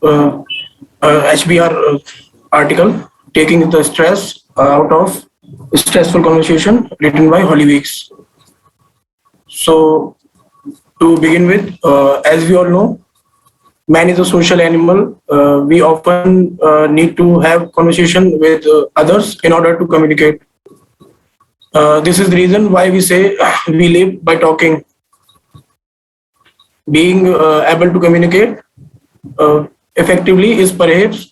uh, HBR article, Taking the Stress Out of Stressful Conversation, written by Holly Weeks. So, to begin with, as we all know, man is a social animal. We often need to have conversation with others in order to communicate. This is the reason why we say we live by talking. Being able to communicate uh, effectively is perhaps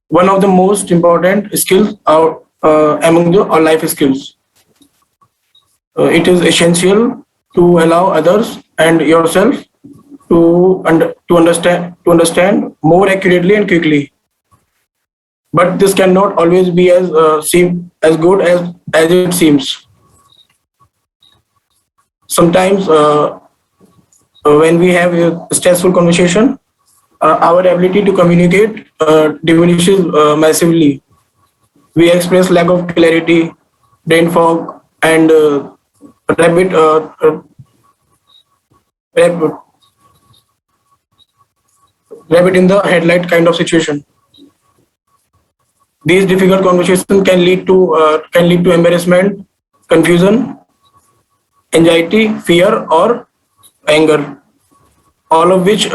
one of the most important skills among the all life skills. It is essential to allow others and yourself to understand more accurately and quickly. But this cannot always be as good as it seems. Sometimes when we have a stressful conversation, our ability to communicate diminishes massively. We express lack of clarity, brain fog, and rabbit rab- rabbit in the headlight kind of situation. These difficult conversations can lead to embarrassment, confusion, anxiety, fear, or anger. All of which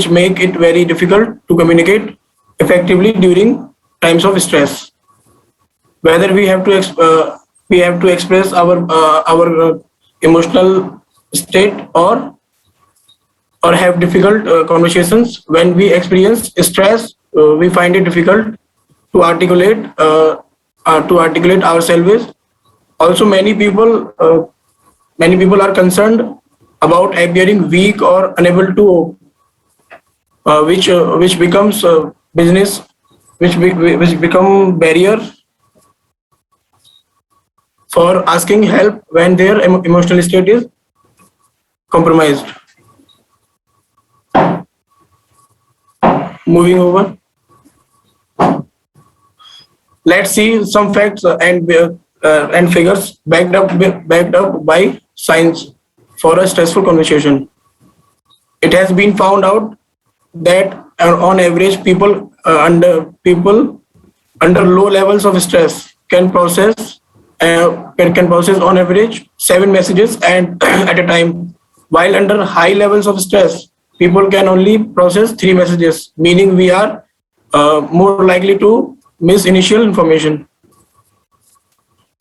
make it very difficult to communicate effectively during times of stress. Whether we have to express our emotional state, or have difficult conversations when we experience stress, we find it difficult to articulate ourselves. Also, many people are concerned about appearing weak or unable to, which becomes business, which become barrier for asking help when their emotional state is compromised. Moving over, let's see some facts and figures backed up by science for a stressful conversation. It has been found out that on average, people under low levels of stress can process on average 7 messages and at a time, while under high levels of stress, people can only process 3 messages, meaning we are more likely to miss initial information.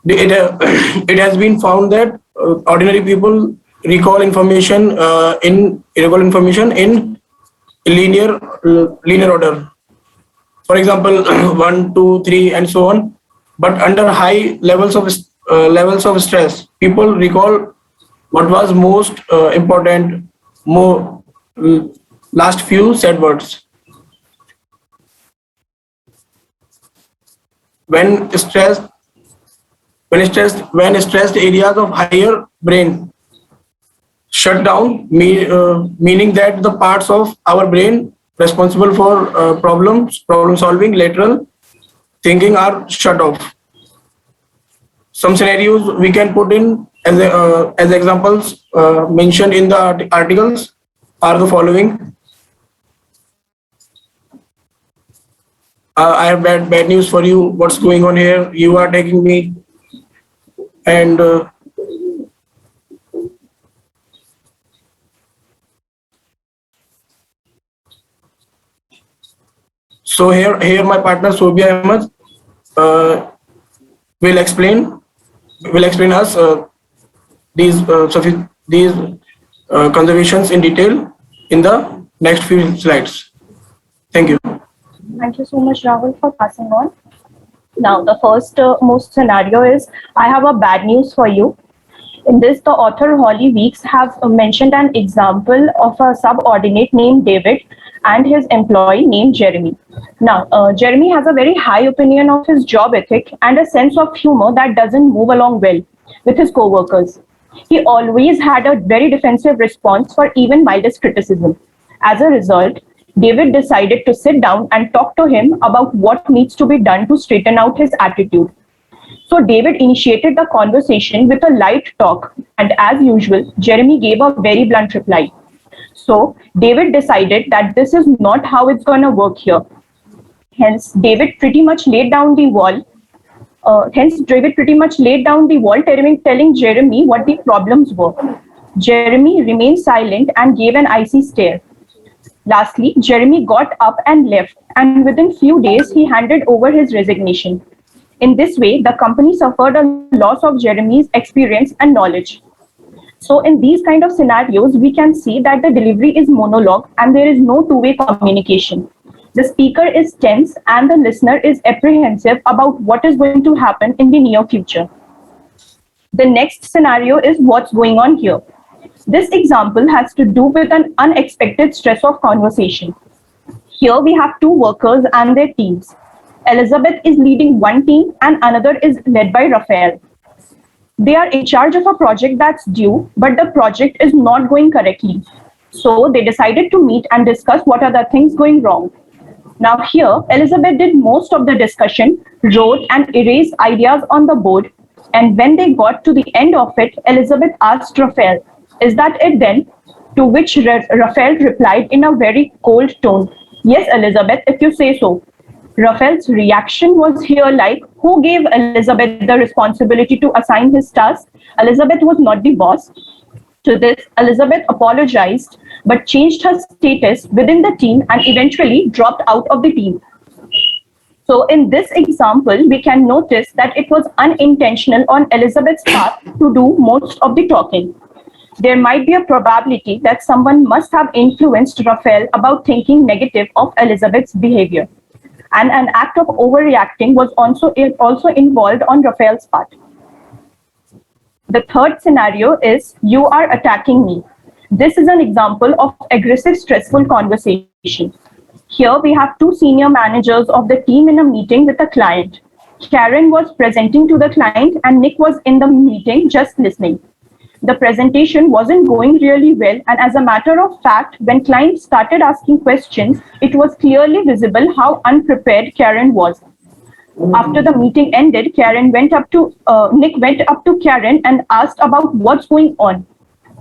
It has been found that ordinary people recall information in linear order. For example, 1, 2, 3, and so on. But under high levels of stress, people recall what was most important, more last few said words. When stressed, when stressed areas of higher brain shut down, meaning that the parts of our brain responsible for problem solving, lateral thinking are shut off. Some scenarios we can put in as examples mentioned in the articles are the following. I have bad news for you. What's going on here? You are taking me, and so here my partner Sobia Ahmed uh, will explain us these conservations in detail in the next few slides. Thank you. Thank you so much, Rahul, for passing on. Now, the first most scenario is I have a bad news for you. In this, the author Holly Weeks have mentioned an example of a subordinate named David and his employee named Jeremy. Now, Jeremy has a very high opinion of his job ethic and a sense of humor that doesn't move along well with his co-workers. He always had a very defensive response for even mildest criticism. As a result, David decided to sit down and talk to him about what needs to be done to straighten out his attitude. So David initiated the conversation with a light talk, and as usual, Jeremy gave a very blunt reply. So David decided that this is not how it's going to work here. Hence, David pretty much laid down the wall. Telling Jeremy what the problems were. Jeremy remained silent and gave an icy stare. Lastly, Jeremy got up and left, and within few days, he handed over his resignation. In this way, the company suffered a loss of Jeremy's experience and knowledge. So in these kind of scenarios, we can see that the delivery is monologue and there is no two-way communication. The speaker is tense and the listener is apprehensive about what is going to happen in the near future. The next scenario is what's going on here. This example has to do with an unexpected stress of conversation. Here we have two workers and their teams. Elizabeth is leading one team and another is led by Raphael. They are in charge of a project that's due, but the project is not going correctly. So they decided to meet and discuss what are the things going wrong. Now here, Elizabeth did most of the discussion, wrote and erased ideas on the board. And when they got to the end of it, Elizabeth asked Raphael, "Is that it then?" To which Raphael replied in a very cold tone, "Yes, Elizabeth, if you say so." Raphael's reaction was here like, who gave Elizabeth the responsibility to assign his task? Elizabeth was not the boss. To this, Elizabeth apologized but changed her status within the team and eventually dropped out of the team. So in this example, we can notice that it was unintentional on Elizabeth's part to do most of the talking. There might be a probability that someone must have influenced Raphael about thinking negative of Elizabeth's behavior. And an act of overreacting was also involved on Raphael's part. The third scenario is, you are attacking me. This is an example of aggressive, stressful conversation. Here we have two senior managers of the team in a meeting with a client. Karen was presenting to the client and Nick was in the meeting just listening. The presentation wasn't going really well, and as a matter of fact, when clients started asking questions, it was clearly visible how unprepared Karen was. After the meeting ended, Nick went up to Karen and asked about what's going on,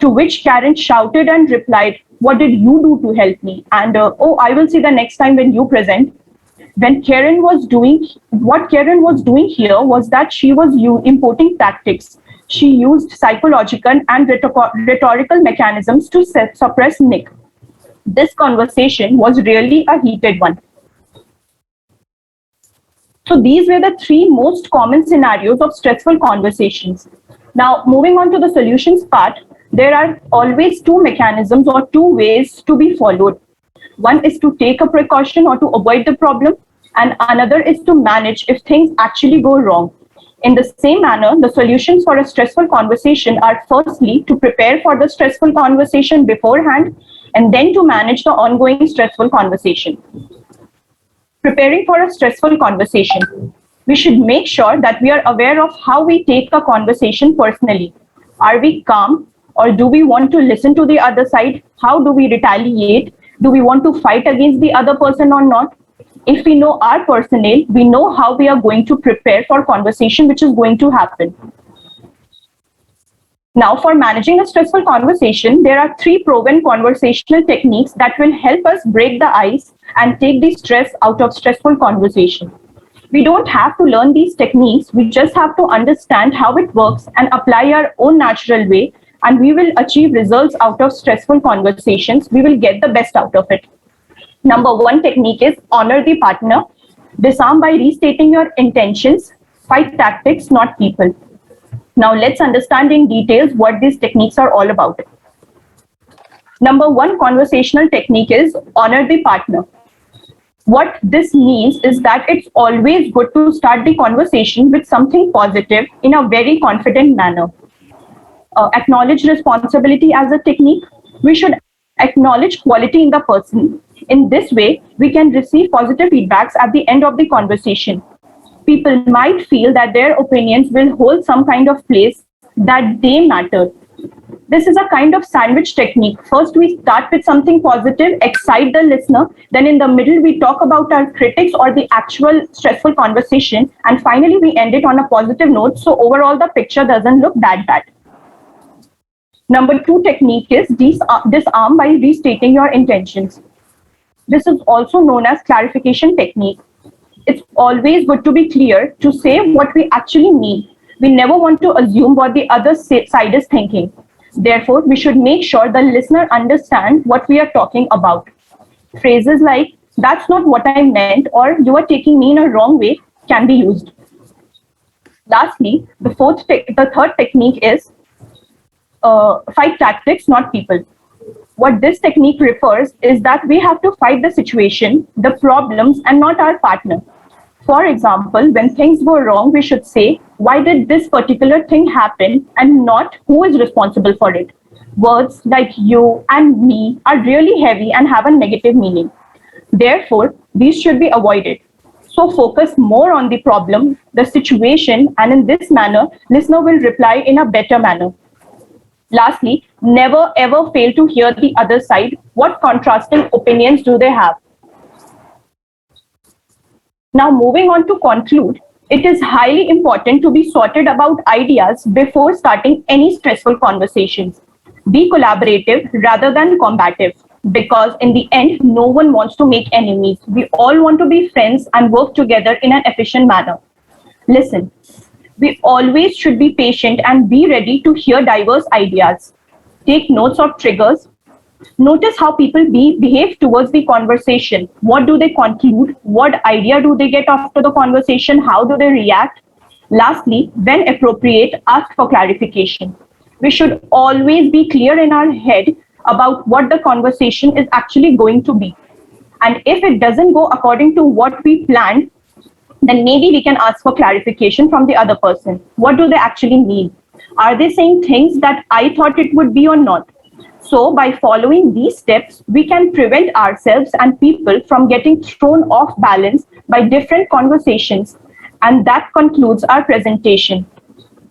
to which Karen shouted and replied, "What did you do to help me?" And "Oh, I will see the next time when you present." What Karen was doing here was that she was importing tactics. She used psychological and rhetorical mechanisms to suppress Nick. This conversation was really a heated one. So these were the three most common scenarios of stressful conversations. Now, moving on to the solutions part, there are always two mechanisms or two ways to be followed. One is to take a precaution or to avoid the problem, and another is to manage if things actually go wrong. In the same manner, the solutions for a stressful conversation are firstly to prepare for the stressful conversation beforehand, and then to manage the ongoing stressful conversation. Preparing for a stressful conversation. We should make sure that we are aware of how we take a conversation personally. Are we calm, or do we want to listen to the other side? How do we retaliate? Do we want to fight against the other person or not? If we know our personnel, we know how we are going to prepare for conversation which is going to happen. Now, for managing a stressful conversation, there are three proven conversational techniques that will help us break the ice and take the stress out of stressful conversation. We don't have to learn these techniques, we just have to understand how it works and apply our own natural way, and we will achieve results out of stressful conversations. We will get the best out of it. Number one technique is honor the partner. Disarm by restating your intentions. Fight tactics, not people. Now let's understand in details what these techniques are all about. Number one conversational technique is honor the partner. What this means is that it's always good to start the conversation with something positive in a very confident manner. Acknowledge responsibility as a technique. We should acknowledge quality in the person. In this way, we can receive positive feedbacks at the end of the conversation. People might feel that their opinions will hold some kind of place, that they matter. This is a kind of sandwich technique. First, we start with something positive, excite the listener. Then in the middle, we talk about our critics or the actual stressful conversation. And finally, we end it on a positive note. So overall, the picture doesn't look that bad. Number 2 technique is disarm by restating your intentions. This is also known as clarification technique. It's always good to be clear, to say what we actually mean. We never want to assume what the other side is thinking. Therefore, we should make sure the listener understands what we are talking about. Phrases like, "That's not what I meant," or "You are taking me in a wrong way," can be used. Lastly, the third technique is fight tactics, not people. What this technique refers is that we have to fight the situation, the problems, and not our partner. For example, when things go wrong, we should say, "Why did this particular thing happen?" and not "Who is responsible for it?" Words like "you" and "me" are really heavy and have a negative meaning. Therefore, these should be avoided. So focus more on the problem, the situation, and in this manner, listener will reply in a better manner. Lastly, never ever fail to hear the other side. What contrasting opinions do they have? Now, moving on to conclude, it is highly important to be sorted about ideas before starting any stressful conversations. Be collaborative rather than combative, because in the end, no one wants to make enemies. We all want to be friends and work together in an efficient manner. Listen, we always should be patient and be ready to hear diverse ideas. Take notes of triggers. Notice how people behave towards the conversation. What do they conclude? What idea do they get after the conversation? How do they react? Lastly, when appropriate, ask for clarification. We should always be clear in our head about what the conversation is actually going to be. And if it doesn't go according to what we planned, then maybe we can ask for clarification from the other person. What do they actually mean? Are they saying things that I thought it would be or not? So by following these steps, we can prevent ourselves and people from getting thrown off balance by different conversations. And that concludes our presentation.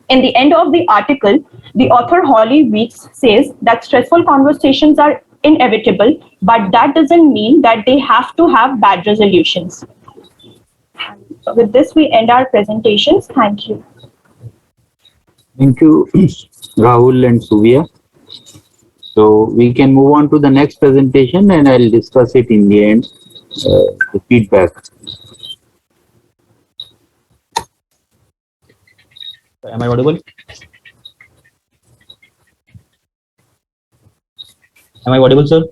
In the end of the article, the author Holly Weeks says that stressful conversations are inevitable, but that doesn't mean that they have to have bad resolutions. With this, we end our presentations. Thank you. Thank you, Rahul and Suvia. So we can move on to the next presentation and I'll discuss it in the end, the feedback. Am I audible? Am I audible, sir?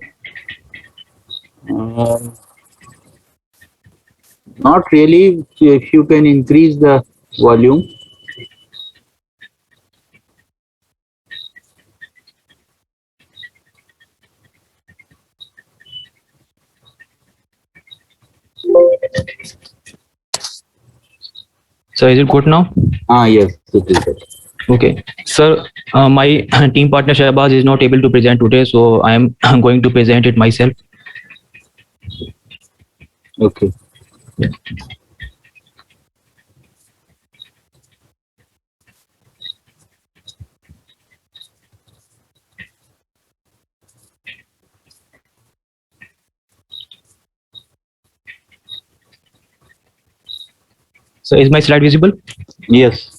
Not really. If you can increase the volume. So is it good now? Yes, it is good. Okay. Sir, my team partner Shahbaz is not able to present today, so I am going to present it myself. Okay. Yeah. So is my slide visible? Yes.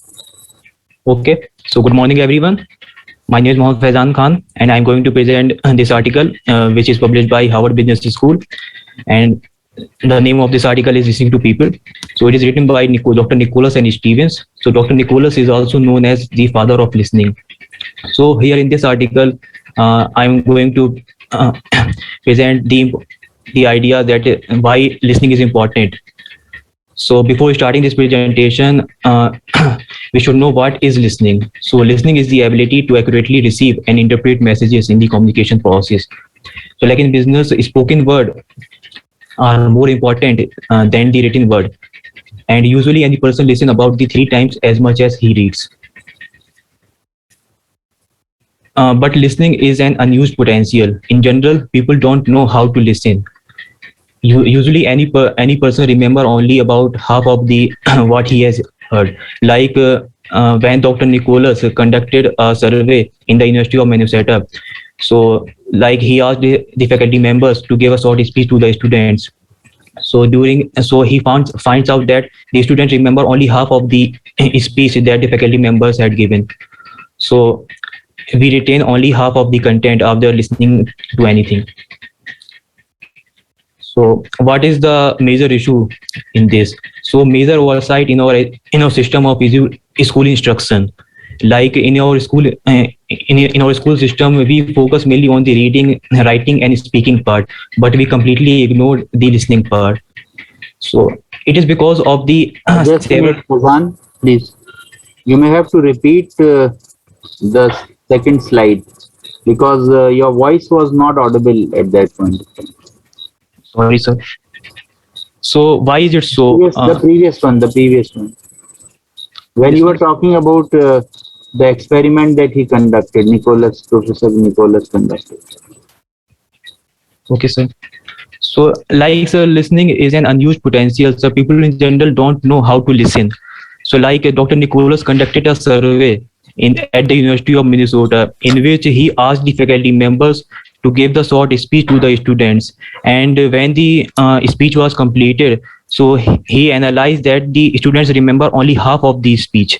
Okay. So good morning, everyone. My name is Mohammad Faizan Khan, and I'm going to present this article, which is published by Harvard Business School. And the name of this article is Listening to People. So it is written by Dr. Nicholas and Stevens. So Dr. Nicholas is also known as the father of listening. So here in this article, I'm going to present the idea that why listening is important. So before starting this presentation, we should know what is listening. So listening is the ability to accurately receive and interpret messages in the communication process. So like in business, spoken word are more important than the written word. And usually any person listens about the 3 times as much as he reads. But listening is an unused potential. In general, people don't know how to listen. Usually any person remember only about half of the what he has heard. Like when Dr. Nicholas conducted a survey in the University of Minnesota. So like he asked the faculty members to give a short speech to the students. So he finds out that the students remember only half of the speech that the faculty members had given. So we retain only half of the content after listening to anything. So what is the major issue in this? So major oversight in our system of school instruction. Like in our school system, we focus mainly on the reading, writing, and speaking part, but we completely ignore the listening part. So it is because of the Just a several. minute, Fazan, please. You may have to repeat the second slide because your voice was not audible at that point. Sorry, sir. So why is it so? Yes, the previous one. When you were talking about the experiment that he conducted, Professor Nicholas conducted. Okay, sir. So, like, sir, listening is an unused potential. So, people in general don't know how to listen. So, like, Dr. Nicholas conducted a survey at the University of Minnesota, in which he asked the faculty members to give the short speech to the students. And when the speech was completed, so he analyzed that the students remember only half of the speech.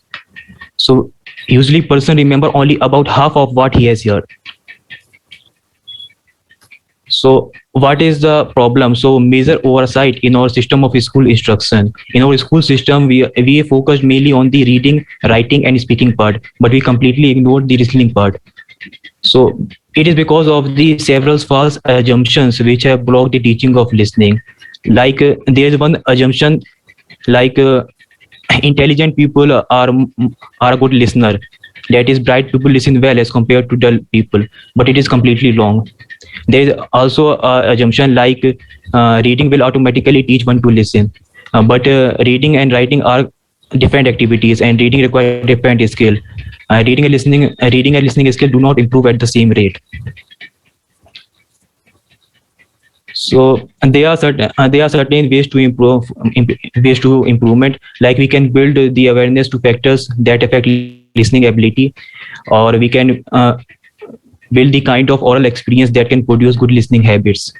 So, usually, person remember only about half of what he has heard. So what is the problem? So major oversight in our system of school instruction. In our school system, we focus mainly on the reading, writing, and speaking part, but we completely ignore the listening part. So it is because of the several false assumptions which have blocked the teaching of listening. Like there is one assumption, like intelligent people are a good listener. That is, bright people listen well as compared to dull people, but it is completely wrong. There is also a assumption like reading will automatically teach one to listen, but reading and writing are different activities, and reading requires different skill. Reading and listening skill do not improve at the same rate. So and there are certain ways to ways to improvement. Like we can build the awareness to factors that affect listening ability, or we can build the kind of oral experience that can produce good listening habits.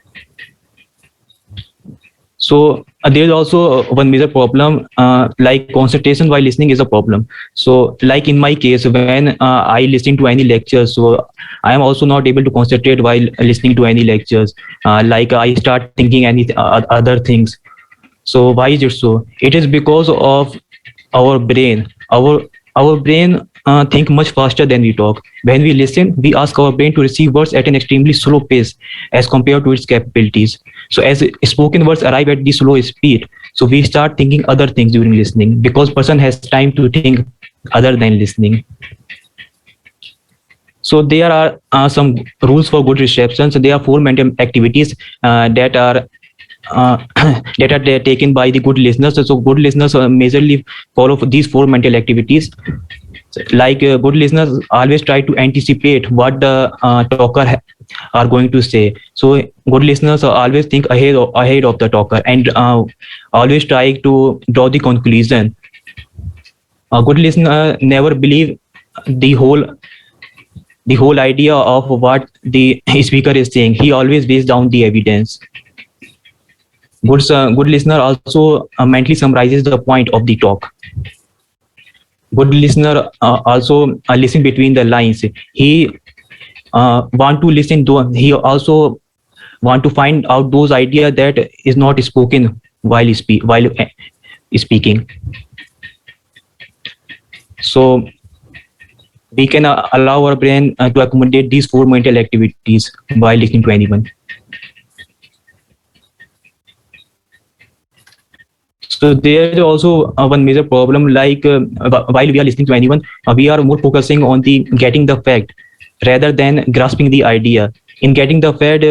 So there is also one major problem, like concentration while listening is a problem. So like in my case, when I listen to any lecture, so I am also not able to concentrate while listening to any lectures. Like I start thinking any other things. So why is it so? It is because of our brain. Our brain think much faster than we talk. When we listen, we ask our brain to receive words at an extremely slow pace as compared to its capabilities. So as spoken words arrive at the slow speed, so we start thinking other things during listening because person has time to think other than listening. So there are some rules for good reception. So there are four mental activities that are that are taken by the good listeners. So good listeners majorly follow these four mental activities. Like good listeners always try to anticipate what the talker are going to say. So good listeners always think ahead of the talker and always try to draw the conclusion. A good listener never believe the whole idea of what the speaker is saying. He always based down the evidence. Good listener also mentally summarizes the point of the talk. Good listener also listen between the lines. He want to listen to. He also want to find out those ideas that is not spoken while speaking. So we can allow our brain to accommodate these four mental activities while listening to anyone. So there is also one major problem, like while we are listening to anyone, we are more focusing on the getting the fact rather than grasping the idea. In getting the fact,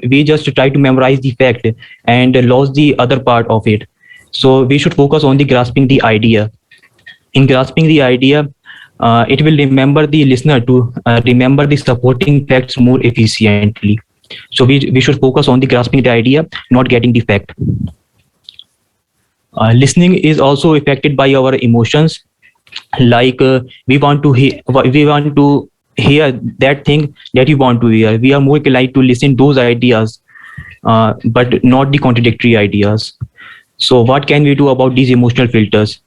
we just try to memorize the fact and lose the other part of it. So we should focus on the grasping the idea. In grasping the idea, it will remember the listener to remember the supporting facts more efficiently. So we should focus on the grasping the idea, not getting the fact. Listening is also affected by our emotions. Like we want to hear that thing that you want to hear. We are more likely to listen those ideas, but not the contradictory ideas. So what can we do about these emotional filters?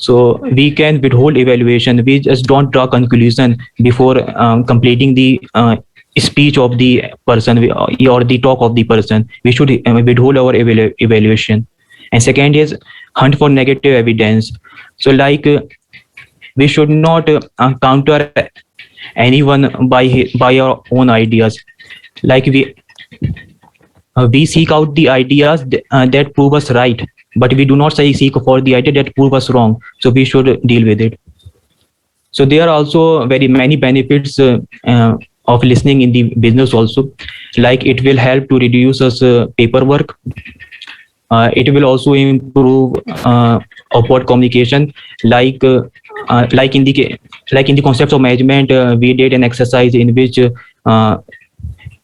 So we can withhold evaluation. We just don't draw conclusion before completing the speech of the person or the talk of the person. We should withhold our evaluation. And second is hunt for negative evidence. So like we should not counter anyone by our own ideas. Like we seek out the ideas that prove us right, but we do not seek for the idea that prove us wrong. So we should deal with it. So there are also very many benefits of listening in the business also. Like it will help to reduce us paperwork. It will also improve upward communication. Like like in the concepts of management, we did an exercise in which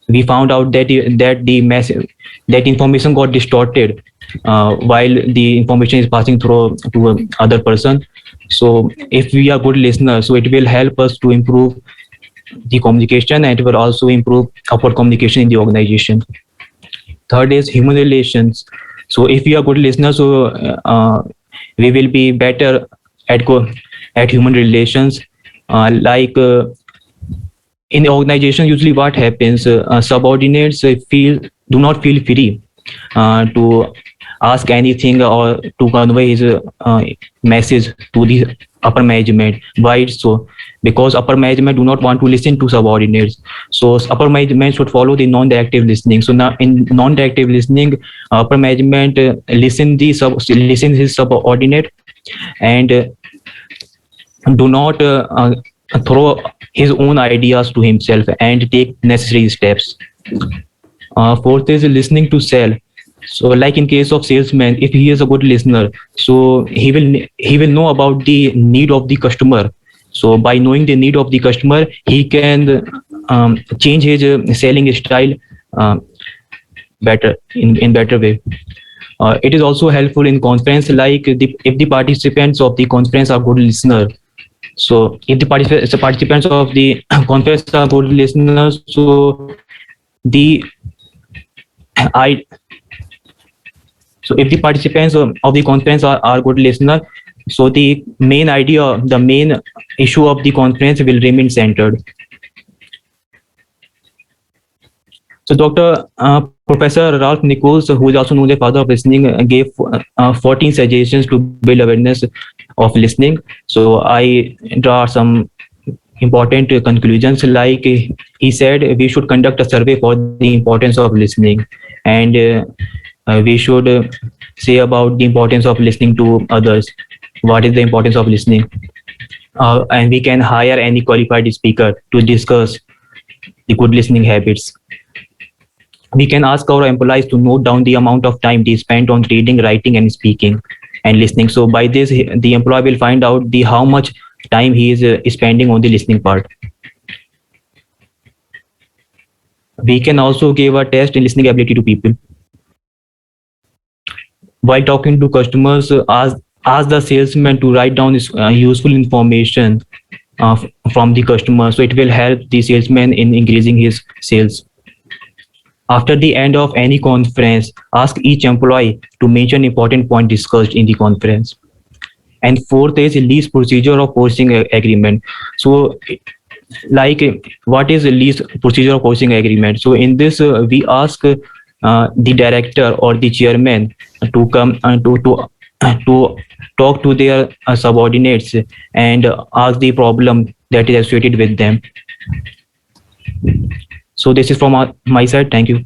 we found out that that information got distorted while the information is passing through to other person. So if we are good listeners, so it will help us to improve the communication, and it will also improve upward communication in the organization. Third is human relations. So if we are good listeners, so we will be better at human relations. Like in the organization, usually what happens, subordinates do not feel free to ask anything or to convey his message to the upper management. Why so? Because upper management do not want to listen to subordinates. So upper management should follow the non-directive listening. So now in non-directive listening, upper management listen his subordinate, and do not throw his own ideas to himself and take necessary steps. Fourth is listening to sell. So like in case of salesman, if he is a good listener, so he will know about the need of the customer. So by knowing the need of the customer, he can change his selling style better in better way. It is also helpful in conference, like if the participants of the conference are good listener. So if the participants of the conference are good listeners, so the I so if the participants of the conference are good listener, so the main idea, the main issue of the conference will remain centered. So Dr. Professor Ralph Nichols, who is also known as the father of listening, gave 14 suggestions to build awareness of listening. So I draw some important conclusions. Like he said, we should conduct a survey for the importance of listening, and we should say about the importance of listening to others. What is the importance of listening? And we can hire any qualified speaker to discuss the good listening habits. We can ask our employees to note down the amount of time they spend on reading, writing, and speaking and listening. So by this, the employee will find out the how much time he is spending on the listening part. We can also give a test in listening ability to people. While talking to customers, ask the salesman to write down this useful information from the customer. So it will help the salesman in increasing his sales. After the end of any conference, ask each employee to mention important point discussed in the conference. And fourth is lease procedure of forcing agreement. So like what is the lease procedure of forcing agreement? So in this, we ask the director or the chairman to come to talk to their subordinates and ask the problem that is associated with them. So this is from my side. Thank you.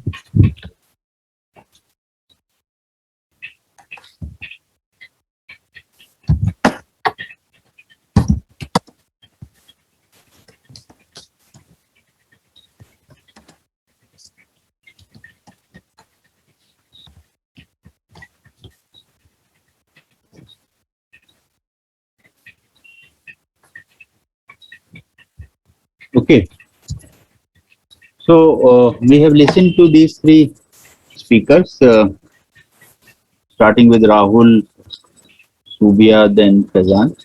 Okay. So we have listened to these three speakers, starting with Rahul, Subia, then Faizan.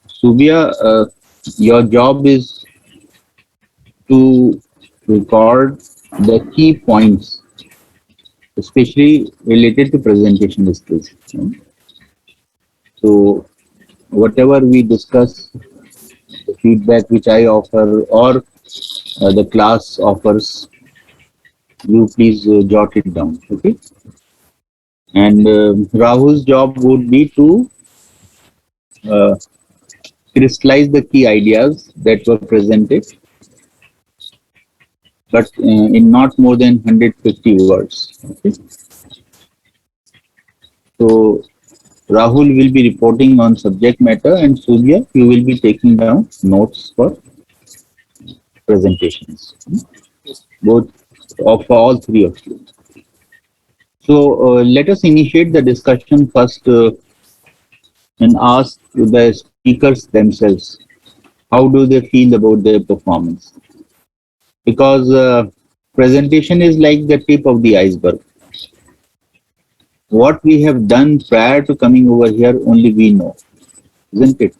Subia, your job is to record the key points, especially related to presentation skills. So whatever we discuss, the feedback which I offer or the class offers, you please jot it down. Okay. And Rahul's job would be to uh, crystallize the key ideas that were presented, but in not more than 150 words. Okay. So Rahul will be reporting on subject matter, and Surya, you will be taking down notes for presentations, both of all three of you. So let us initiate the discussion first and ask the speakers themselves, how do they feel about their performance? Because presentation is like the tip of the iceberg. What we have done prior to coming over here, only we know, isn't it?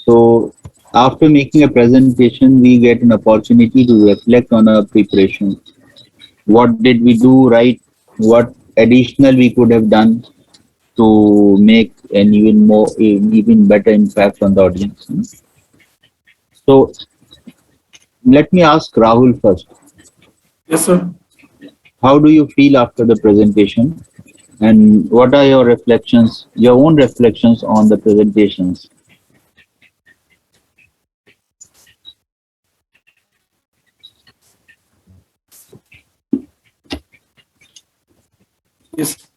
So after making a presentation, we get an opportunity to reflect on our preparation. What did we do right? What additional we could have done to make an even better impact on the audience? So let me ask Rahul first. Yes, sir. How do you feel after the presentation? And what are your reflections, your own reflections on the presentations? Yes.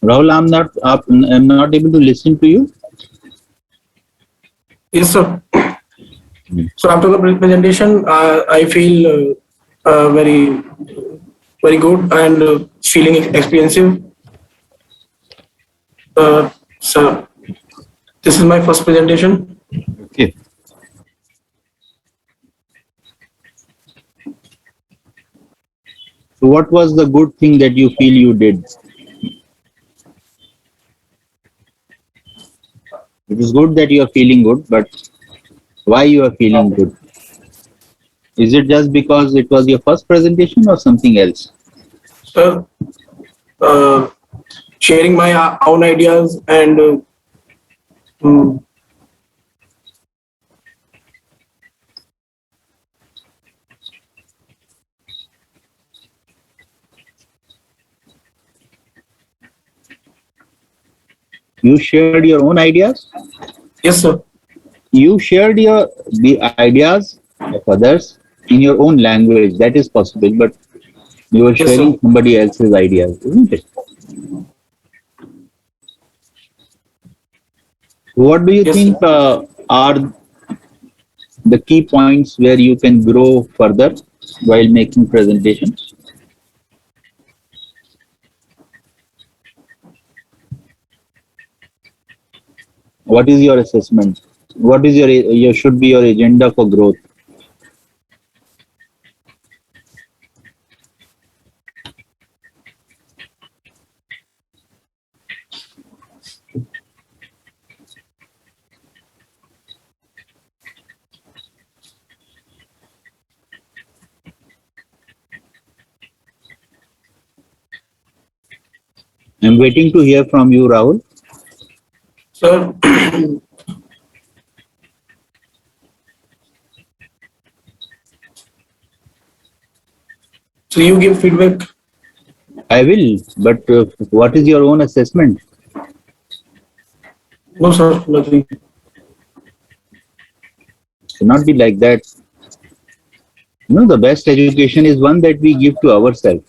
Rahul, I'm not able to listen to you. Yes, sir. So after the presentation, I feel very, very good and feeling expensive. So this is my first presentation. Okay. So what was the good thing that you feel you did? It is good that you are feeling good, but why you are feeling good? Is it just because it was your first presentation or something else? Sir, uh, sharing my own ideas and mm, You shared your own ideas? yes, sir. You shared the ideas of others in your own language. That is possible, but you are Yes, sir. sharing somebody else's ideas, isn't it? What do you Yes, think sir. are the key points where you can grow further while making presentations? What is your assessment? What is your should be your agenda for growth? I'm waiting to hear from you, Rahul. Sir, so you give feedback. I will, but what is your own assessment? No, sir, nothing. Should not be like that. You know, the best education is one that we give to ourselves.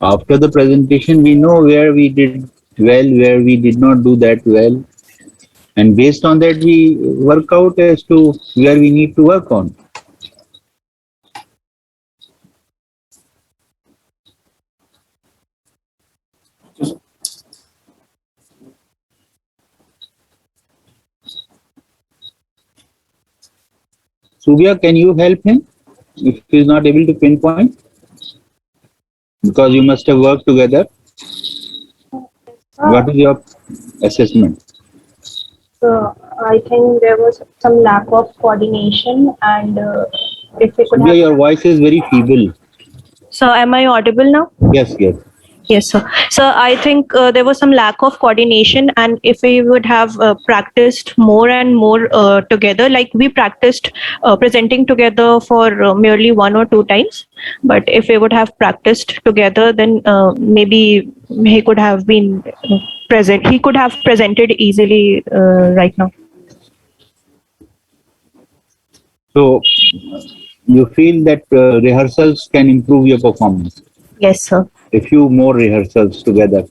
After the presentation, we know where we did well, where we did not do that well. And based on that, we work out as to where we need to work on. Subhya, can you help him if he is not able to pinpoint? Because you must have worked together. What is your assessment? So I think there was some lack of coordination, and if we could Subhya, have. your voice is very feeble. So am I audible now? Yes, yes. Yes, sir. So I think there was some lack of coordination, and if we would have practiced more and more together, like we practiced presenting together for merely 1 or 2 times, but if we would have practiced together, then maybe he could have been present. He could have presented easily right now. So you feel that rehearsals can improve your performance. Yes, sir. A few more rehearsals together.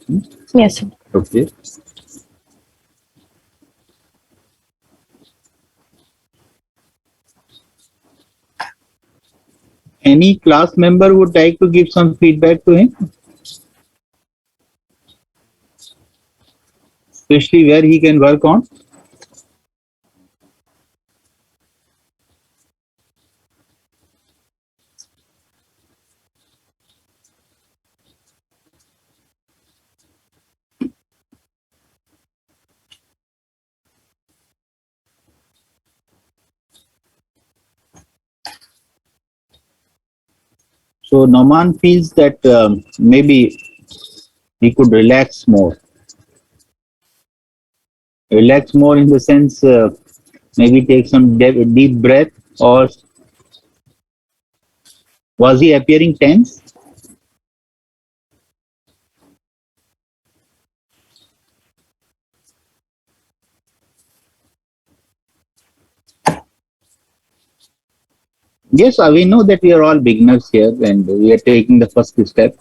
Yes, sir. Okay. Any class member would like to give some feedback to him, especially where he can work on. So Nauman feels that maybe he could relax more. Relax more in the sense maybe take some deep breath, or was he appearing tense? Yes, we know that we are all beginners here and we are taking the first step.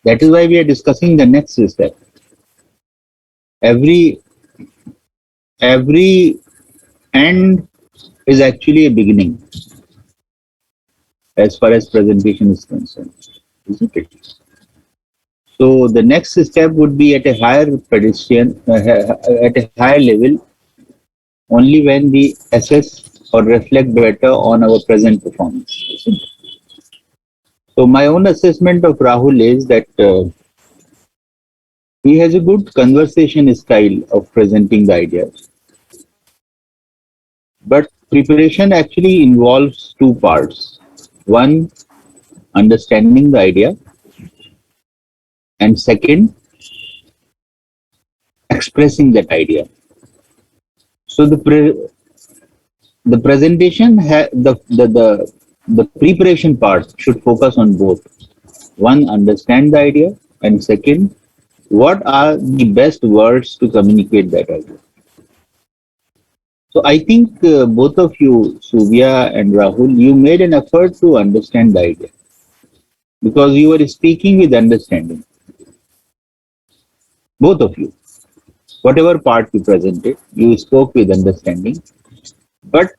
That is why we are discussing the next step. Every end is actually a beginning as far as presentation is concerned, isn't it? So the next step would be at a higher pedestrian, at a higher level, only when we assess or reflect better on our present performance. Isn't it? So my own assessment of Rahul is that he has a good conversation style of presenting the ideas. But preparation actually involves two parts. One, understanding the idea, and second, expressing that idea. So the presentation the preparation part should focus on both. One, understand the idea, and second, what are the best words to communicate that idea. So I think both of you, Suvya and Rahul, you made an effort to understand the idea because you were speaking with understanding. Both of you, whatever part you presented, you spoke with understanding, but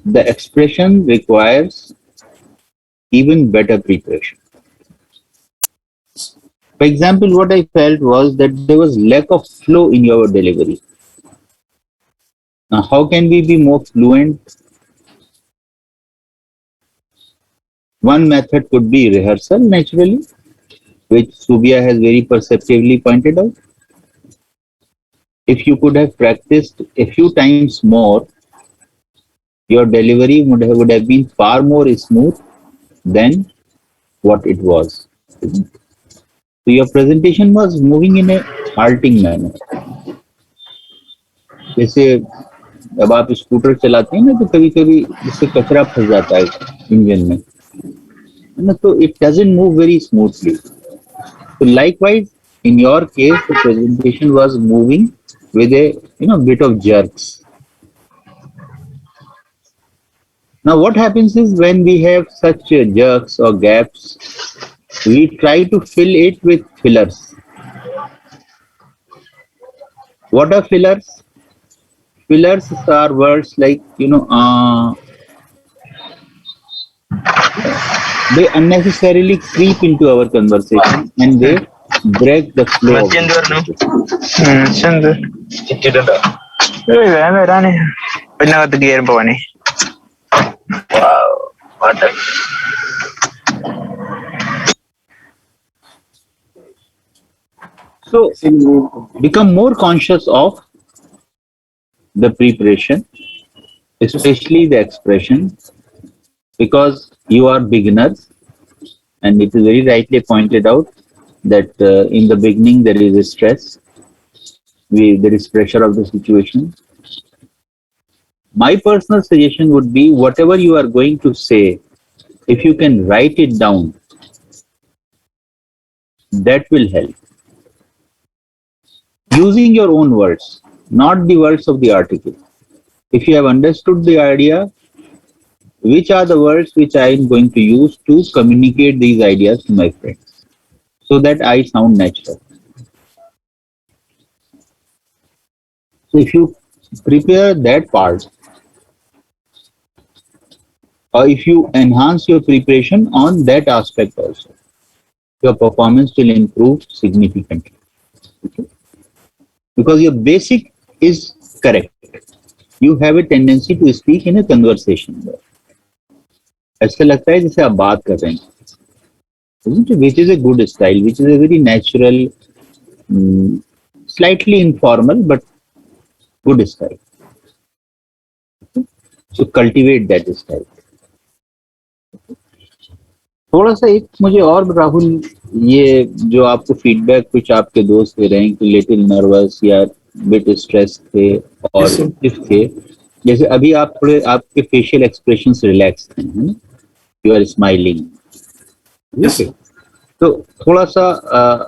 the expression requires even better preparation. For example, what I felt was that there was lack of flow in your delivery. Now, how can we be more fluent? One method could be rehearsal, naturally, which Subia has very perceptively pointed out. If you could have practiced a few times more, your delivery would have been far more smooth than what it was. So your presentation was moving in a halting manner. जैसे अब आप scooter चलाते हैं ना तो कभी कभी जिससे कचरा फंस जाता है इंजन में है ना तो it doesn't move very smoothly. So likewise, in your case, the presentation was moving with a bit of jerks. Now, what happens is when we have such jerks or gaps, we try to fill it with fillers. What are fillers? Fillers are words like they unnecessarily creep into our conversation and they break the flow of the conversation. So become more conscious of the preparation, especially the expression, because you are beginners And it is very rightly pointed out that in the beginning there is a stress, there is pressure of the situation. My personal suggestion would be whatever you are going to say, if you can write it down, that will help. Using your own words, not the words of the article. If you have understood the idea, which are the words which I am going to use to communicate these ideas to my friends so that I sound natural. So if you prepare that part, or if you enhance your preparation on that aspect also, your performance will improve significantly. Okay? Because your basic is correct. You have a tendency to speak in a conversation. ऐसा लगता है जैसे आप बात कर रहे हैं, isn't it? Which is a good style, which is a very natural, slightly informal but good style. Okay? So cultivate that style. थोड़ा सा एक मुझे और राहुल, ये जो आपको फीडबैक कुछ आपके दोस्त दे रहे हैं कि लिटिल नर्वस या बिट स्ट्रेस थे और स्टिफ थे, जैसे अभी आप थोड़े आपके फेशियल एक्सप्रेशंस रिलैक्स थे, यू आर स्माइलिंग, तो थोड़ा सा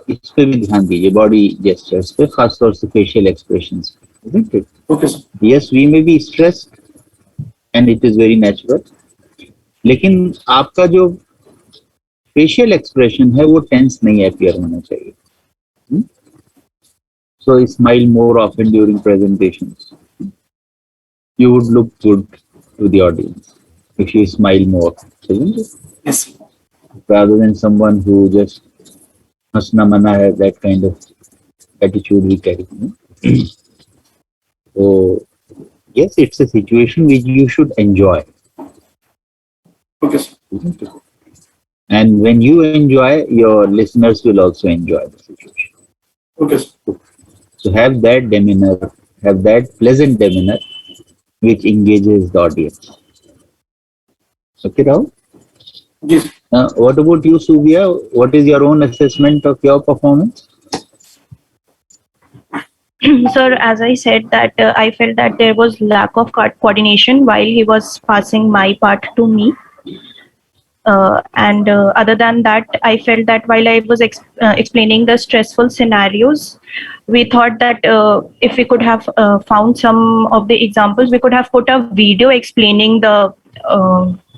इस पे भी ध्यान दीजिए, बॉडी जेस्चर्स पे, खासतौर से फेशियल एक्सप्रेशंस पे. Yes, we may be stressed and it is very natural, लेकिन आपका जो फेशियल एक्सप्रेशन है वो टेंस नहीं अपीयर होना चाहिए. सो smile more often during presentations. You would look good to the audience if you smile more, isn't it? Yes. Rather than someone who just hasna mana hai, that kind of attitude we carry. So yes, it's a situation which you should enjoy. Okay, sir. Isn't it? And when you enjoy, your listeners will also enjoy the situation. Okay, sir. So have that demeanor, have that pleasant demeanor which engages the audience. Okay, Rahul? Yes. What about you, Subia? What is your own assessment of your performance? Sir, as I said that I felt that there was lack of coordination while he was passing my part to me. And other than that, I felt that while I was explaining the stressful scenarios, we thought that if we could have found some of the examples, we could have put a video explaining the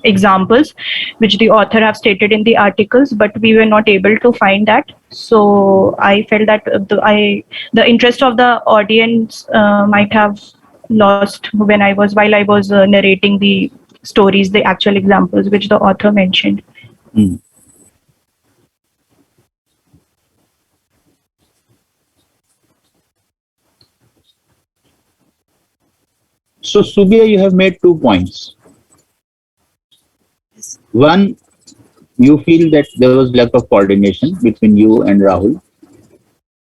examples which the author have stated in the articles, but we were not able to find that. So I felt that the interest of the audience might have lost while I was narrating the stories, the actual examples which the author mentioned. So, Subia, you have made 2 points. One, you feel that there was lack of coordination between you and Rahul,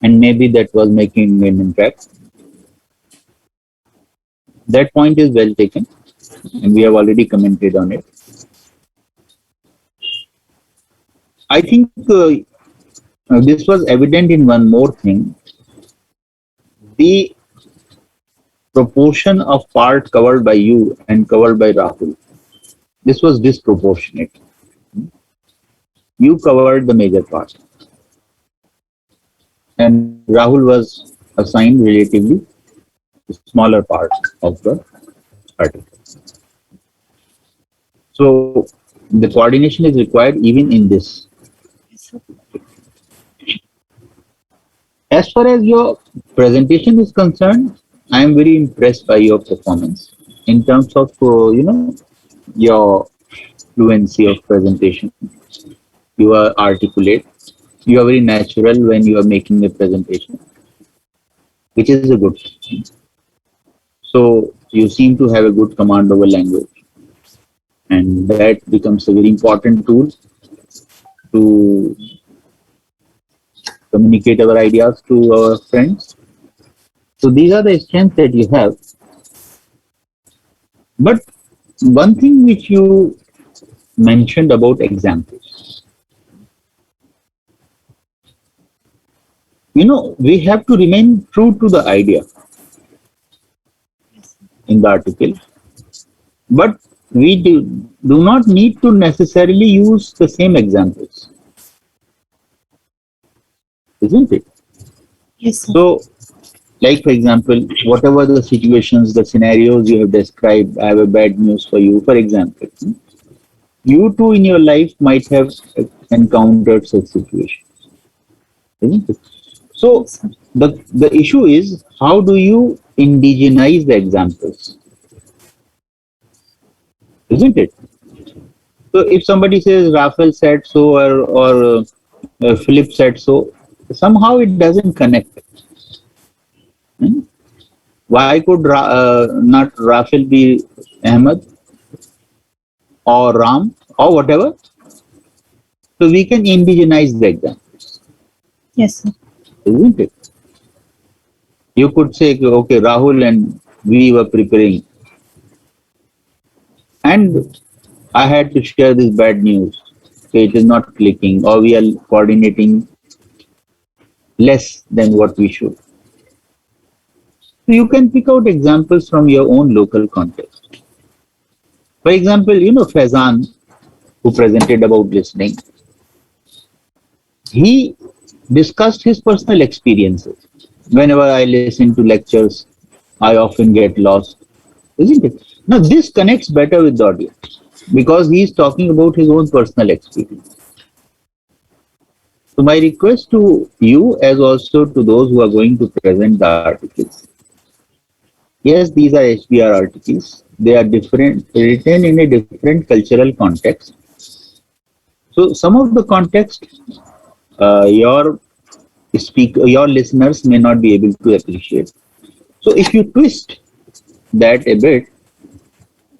and maybe that was making an impact. That point is well taken, and we have already commented on it. I think this was evident in one more thing. The proportion of part covered by you and covered by Rahul, this was disproportionate. You covered the major part, and Rahul was assigned relatively smaller part of the article. So the coordination is required even in this. As far as your presentation is concerned, I am very impressed by your performance in terms of your fluency of presentation. You are articulate. You are very natural when you are making a presentation, which is a good thing. So you seem to have a good command over language, and that becomes a very important tool to communicate our ideas to our friends. So these are the strengths that you have. But one thing which you mentioned about examples, we have to remain true to the idea in the article, but we do not need to necessarily use the same examples, isn't it? Yes, sir. So, like for example, whatever the situations, the scenarios you have described, I have a bad news for you. For example, you too in your life might have encountered such situations, isn't it? So, Yes, sir. the issue is, how do you indigenize the examples, isn't it? So if somebody says Raphael said so, or Philip said so, somehow it doesn't connect. Hmm? Why could not Raphael be Ahmed or Ram or whatever? So we can indigenize the examples, Yes, sir. isn't it? You could say, okay, Rahul and we were preparing, and I had to share this bad news. Okay, it is not clicking, or we are coordinating less than what we should. You can pick out examples from your own local context. For example, Faizan, who presented about listening, he discussed his personal experiences. Whenever I listen to lectures, I often get lost, isn't it? Now, this connects better with the audience because he is talking about his own personal experience. So, my request to you, as also to those who are going to present the articles, yes, these are HBR articles. They are different, written in a different cultural context. So, some of the context your listeners may not be able to appreciate. So, if you twist that a bit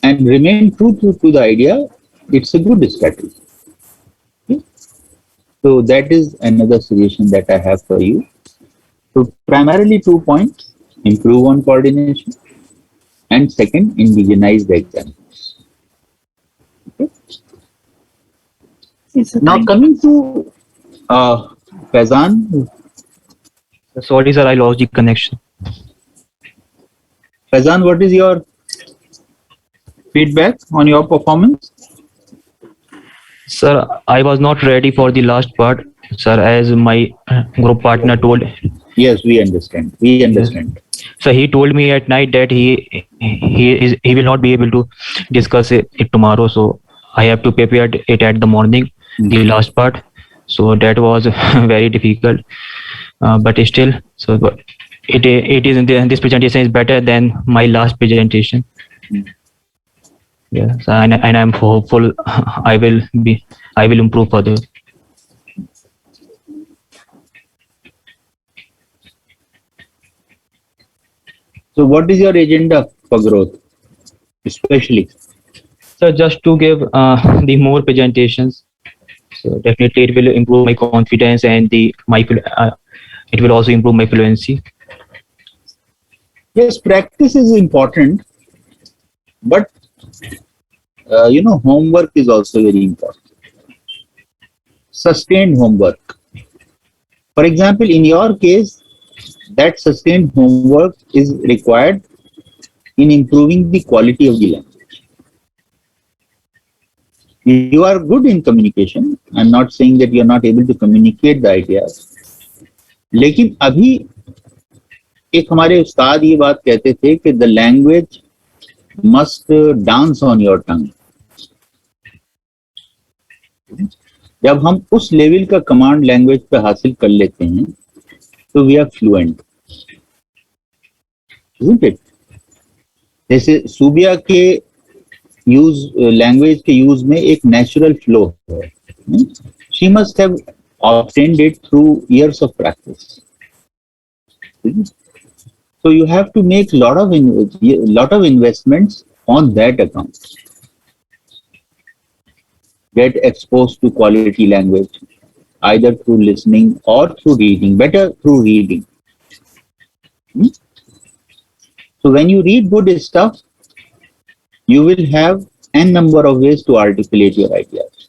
and remain true to the idea, it's a good strategy. Okay? So, that is another suggestion that I have for you. So, primarily 2 points: improve on coordination, and second, indigenize the examples. Okay? Yes, sir. Now, Thank you. coming to Faizan. Sorry, sir, I lost the connection. Faizan, what is your feedback on your performance? Sir, I was not ready for the last part, sir, as my group partner told. Yes, we understand. We understand. So he told me at night that he will not be able to discuss it tomorrow. So I have to prepare it at the morning, the last part. So that was very difficult. But still, so it is this presentation is better than my last presentation. Yeah, so, and I'm hopeful I will improve further. So, what is your agenda for growth, especially? So just to give the more presentations, so definitely it will improve my confidence and it will also improve my fluency. Yes, practice is important, but homework is also very important. Sustained homework. For example, in your case, that sustained homework is required in improving the quality of the language. You are good in communication. I'm not saying that you're not able to communicate the ideas. लेकिन अभी एक हमारे उस्ताद ये बात कहते थे कि the language must dance on your tongue. जब हम उस लेवल का कमांड लैंग्वेज पे हासिल कर लेते हैं तो we are fluent, isn't it? जैसे सूबिया के यूज लैंग्वेज के यूज में एक नेचुरल फ्लो है. She must have obtained it through years of practice. So you have to make lot of investments on that account. Get exposed to quality language, either through listening or through reading. Better through reading. So when you read good stuff, you will have n number of ways to articulate your ideas.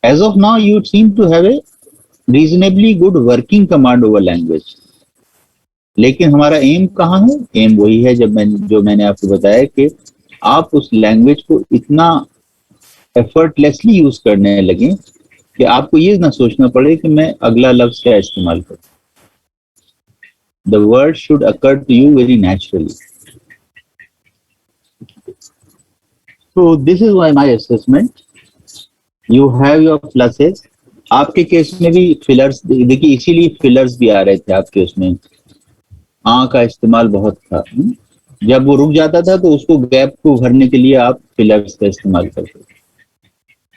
As of now, you seem to have a reasonably good working command over language. लेकिन हमारा M कहाँ है? M वही है जो मैंने आपको बताया कि आप उस लैंग्वेज को इतना एफर्टलेसली यूज करने लगे कि आपको ये ना सोचना पड़े कि मैं अगला लफ्ज क्या इस्तेमाल करूं। The word should occur to you very naturally. So this is why my assessment. You have your pluses. आपके केस में भी फिलर्स, देखिए इसीलिए फिलर्स भी आ रहे थे आपके उसमें। आ का इस्तेमाल बहुत था। जब वो रुक जाता था तो उसको गैप को भरने के लिए आप फिलर्स का इस्तेमाल करते थे।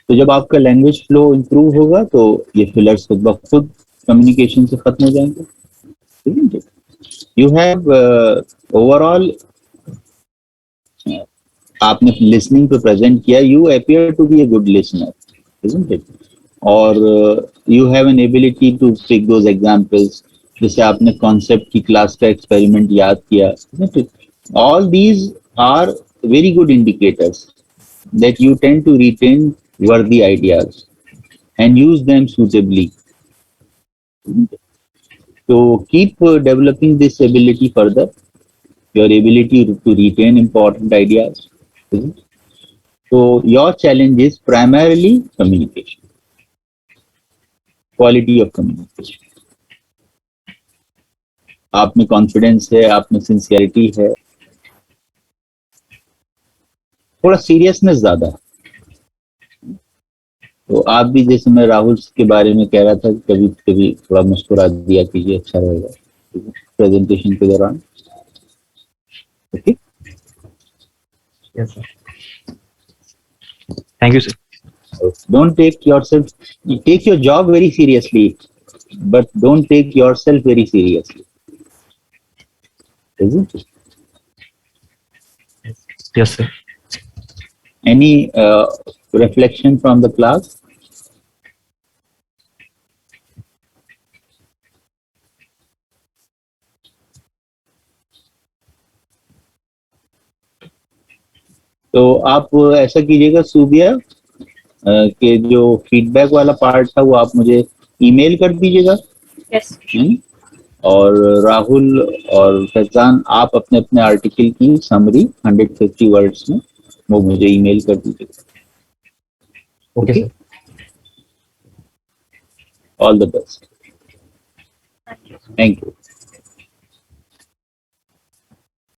तो जब आपका लैंग्वेज फ्लो इंप्रूव होगा तो ये फिलर्स खुद ब खुद कम्युनिकेशन से खत्म हो जाएंगे। यू हैव ओवरऑल, आपने लिसनिंग पे प्रेजेंट किया, you appear to be a good listener, isn't it? और you have an ability to pick those examples, जैसे आपने कॉन्सेप्ट की क्लास का एक्सपेरिमेंट याद किया, isn't it? All these are very good indicators that you tend to retain worthy ideas and use them suitably. So keep developing this ability further, your ability to retain important ideas. So your challenge is primarily communication, quality of communication. आप में confidence है, आप में sincerity है, थोड़ा seriousness ज्यादा है। तो आप भी, जैसे मैं राहुल के बारे में कह रहा था, कभी कभी थोड़ा मुस्कुरा दिया कीजिए, अच्छा रहेगा प्रेजेंटेशन के दौरान। Okay, Yes, sir. Thank you, sir. don't take yourself, take your job very seriously, but don't take yourself very seriously, isn't it? Yes, sir. Any reflection from the class? तो आप ऐसा कीजिएगा सूबिया, कि जो फीडबैक वाला part था वो आप मुझे ईमेल कर दीजिएगा। Yes. और राहुल और फैजान, आप अपने अपने आर्टिकल की समरी 150 वर्ड्स में वो मुझे ईमेल कर दीजिएगा। Okay, sir. All the best. Thank you.